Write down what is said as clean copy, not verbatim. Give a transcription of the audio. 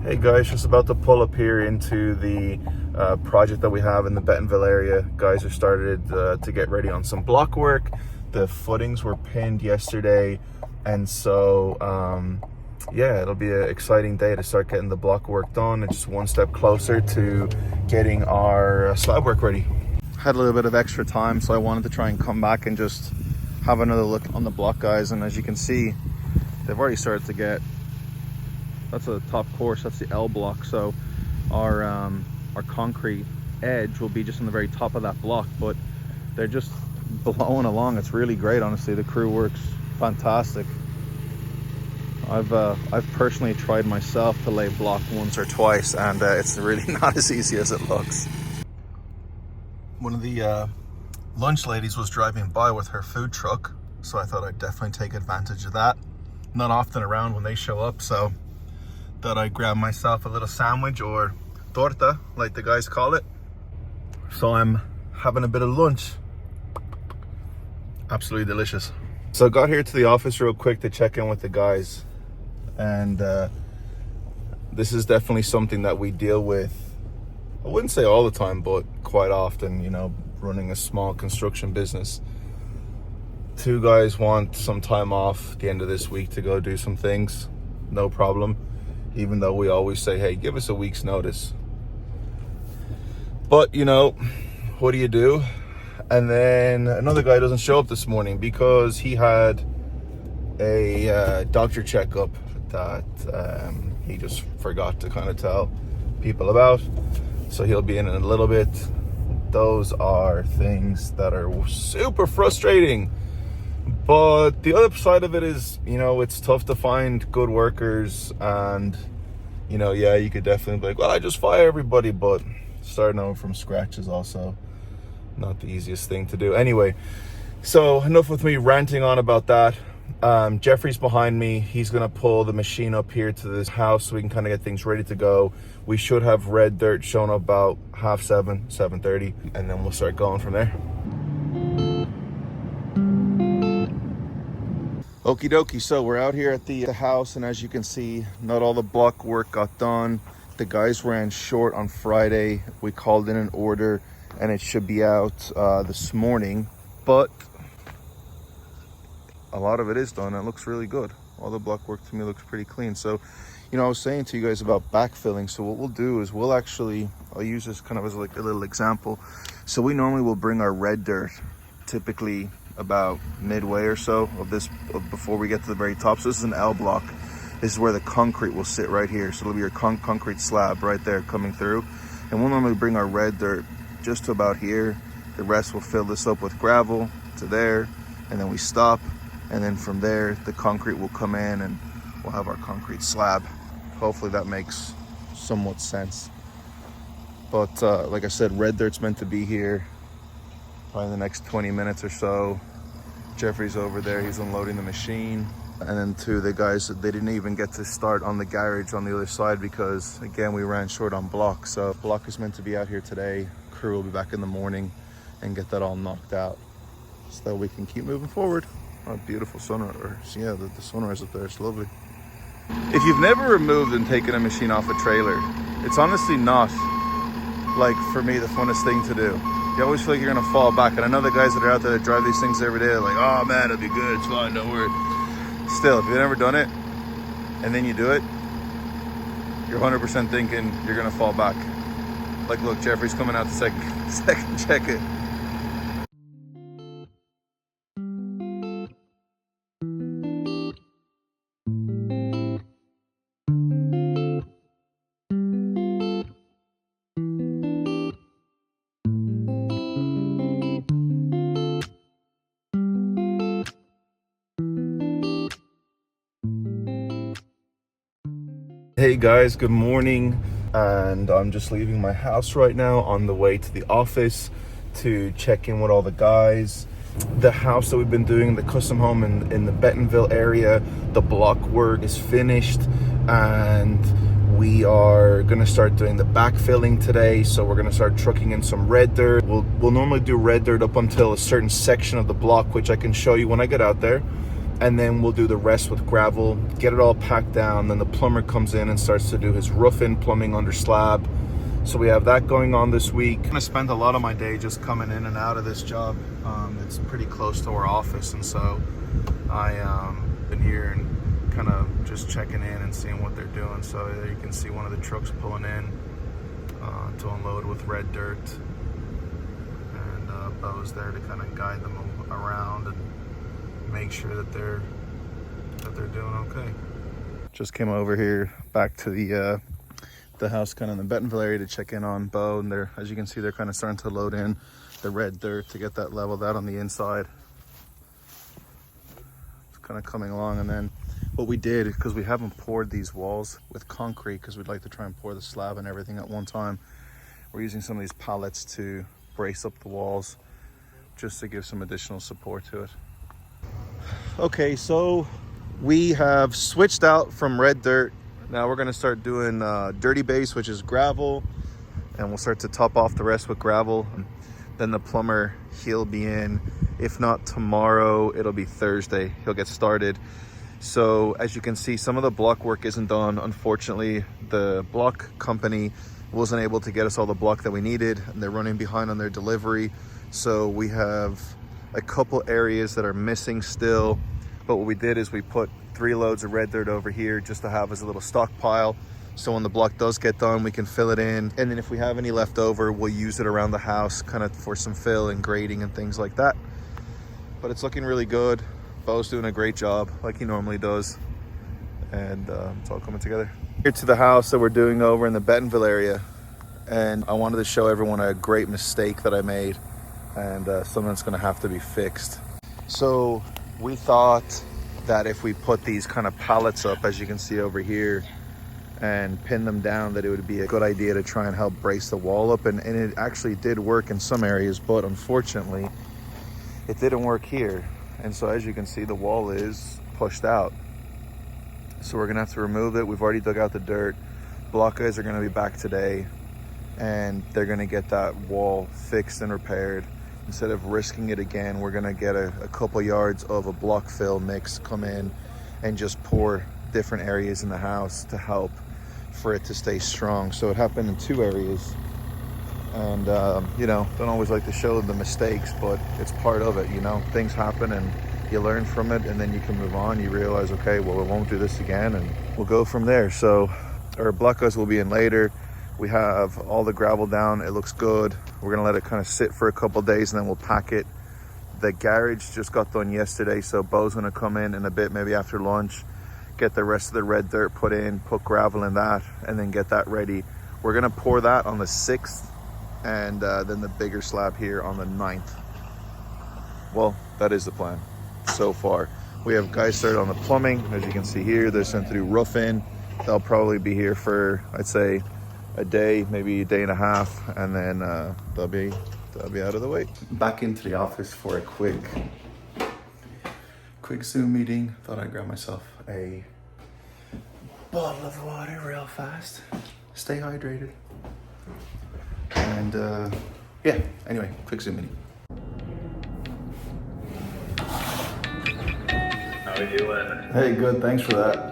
Hey guys, just about to pull up here into the project that we have in the Bentonville area. Guys have started to get ready on some block work. The footings were pinned yesterday, and so yeah, it'll be an exciting day to start getting the block work done and just one step closer to getting our slab work ready. Had a little bit of extra time, so I wanted to try and come back and just have another look on the block, guys. And as you can see, they've already started to get, that's a top course, that's the L block. So our concrete edge will be just on the very top of that block, but they're just blowing along. It's really great, honestly. The crew works fantastic. I've personally tried myself to lay block once or twice, and it's really not as easy as it looks. One of the lunch ladies was driving by with her food truck, so I thought I'd definitely take advantage of that. Not often around when they show up, so thought I'd grab myself a little sandwich, or torta like the guys call it. So I'm having a bit of lunch. Absolutely delicious. So I got here to the office real quick to check in with the guys, and this is definitely something that we deal with, I wouldn't say all the time, but quite often, you know, running a small construction business. Two guys want some time off at the end of this week to go do some things. No problem. Even though we always say, hey, give us a week's notice. But, you know, what do you do? And then another guy doesn't show up this morning because he had a doctor checkup that he just forgot to kind of tell people about. So he'll be in a little bit. Those are things that are super frustrating. But the other side of it is, you know, it's tough to find good workers, and, you know, yeah, you could definitely be like, well, I just fire everybody, but starting over from scratch is also not the easiest thing to do. Anyway, so enough with me ranting on about that. Jeffrey's behind me. He's gonna pull the machine up here to this house so we can kind of get things ready to go. We should have red dirt showing up about 7:30, 7:30, and then we'll start going from there. Okie dokie, so we're out here at the house, and as you can see, not all the block work got done. The guys ran short on Friday. We called in an order and it should be out this morning, but a lot of it is done. It looks really good. All the block work to me looks pretty clean. So, you know, I was saying to you guys about backfilling. So what we'll do is I'll use this kind of as like a little example. So we normally will bring our red dirt typically about midway or so before we get to the very top. So this is an L block. This is where the concrete will sit right here. So it'll be your concrete slab right there coming through. And we'll normally bring our red dirt just to about here. The rest will fill this up with gravel to there, and then we stop. And then from there, the concrete will come in and we'll have our concrete slab. Hopefully that makes somewhat sense. But like I said, red dirt's meant to be here probably in the next 20 minutes or so. Jeffrey's over there, he's unloading the machine. And then to the guys, they didn't even get to start on the garage on the other side because, again, we ran short on block. So block is meant to be out here today. Crew will be back in the morning and get that all knocked out so that we can keep moving forward. Oh, beautiful sunrise. Yeah, the sunrise up there, it's lovely. If you've never removed and taken a machine off a trailer, it's honestly not, like, for me, the funnest thing to do. You always feel like you're gonna fall back. And I know the guys that are out there that drive these things every day are like, oh man, it'll be good, it's fine, don't worry. Still, if you've never done it and then you do it, you're 100% thinking you're gonna fall back. Like, look, Jeffrey's coming out to second check it. Hey guys, good morning. And I'm just leaving my house right now on the way to the office to check in with all the guys. The house that we've been doing, the custom home in the Bentonville area, the block work is finished, and we are gonna start doing the backfilling today. So we're gonna start trucking in some red dirt. We'll normally do red dirt up until a certain section of the block, which I can show you when I get out there. and then we'll do the rest with gravel, get it all packed down. Then the plumber comes in and starts to do his roofing, plumbing under slab. So we have that going on this week. I'm gonna spend a lot of my day just coming in and out of this job. It's pretty close to our office, and so I been here and kind of just checking in and seeing what they're doing. So there you can see one of the trucks pulling in to unload with red dirt, and Bo's there to kind of guide them around and make sure that they're doing okay. Just came over here back to the house kind of in the Bentonville area to check in on Bo, and they're, as you can see, they're kind of starting to load in the red dirt to get that leveled out on the inside. It's kind of coming along. And then what we did, because we haven't poured these walls with concrete, because we'd like to try and pour the slab and everything at one time, we're using some of these pallets to brace up the walls just to give some additional support to it. Okay, so we have switched out from red dirt. Now we're gonna start doing dirty base, which is gravel, and we'll start to top off the rest with gravel. Then the plumber, he'll be in, if not tomorrow, it'll be Thursday. He'll get started. So as you can see, some of the block work isn't done. Unfortunately, the block company wasn't able to get us all the block that we needed, and they're running behind on their delivery. So we have a couple areas that are missing still. But what we did is we put 3 loads of red dirt over here just to have as a little stockpile. So when the block does get done, we can fill it in. And then if we have any left over, we'll use it around the house kind of for some fill and grading and things like that. But it's looking really good. Bo's doing a great job like he normally does. And it's all coming together. Here to the house that we're doing over in the Bentonville area. And I wanted to show everyone a great mistake that I made, and something that's gonna have to be fixed. So we thought that if we put these kind of pallets up, as you can see over here, and pin them down, that it would be a good idea to try and help brace the wall up. And it actually did work in some areas, but unfortunately it didn't work here. And so as you can see, the wall is pushed out. So we're gonna have to remove it. We've already dug out the dirt. Block guys are gonna be back today, and they're gonna get that wall fixed and repaired. Instead of risking it again, we're gonna get a couple yards of a block fill mix, come in and just pour different areas in the house to help for it to stay strong. So it happened in 2 areas, and you know, don't always like to show the mistakes, but it's part of it. You know, things happen and you learn from it, and then you can move on. You realize, okay, well, we won't do this again, and we'll go from there. So our block guys will be in later. We have all the gravel down. It looks good. We're gonna let it kind of sit for a couple days, and then we'll pack it. The garage just got done yesterday, so Bo's gonna come in a bit, maybe after lunch, get the rest of the red dirt put in, put gravel in that, and then get that ready. We're gonna pour that on the 6th, and then the bigger slab here on the 9th. Well, that is the plan so far. We have guys started on the plumbing. As you can see here, they're sent to do roofing. They'll probably be here for, I'd say, a day, maybe a day and a half, and then they'll be out of the way. Back into the office for a quick Zoom meeting. Thought I'd grab myself a bottle of water real fast. Stay hydrated. And yeah, anyway, quick Zoom meeting. How are you doing? Hey, good, thanks for that.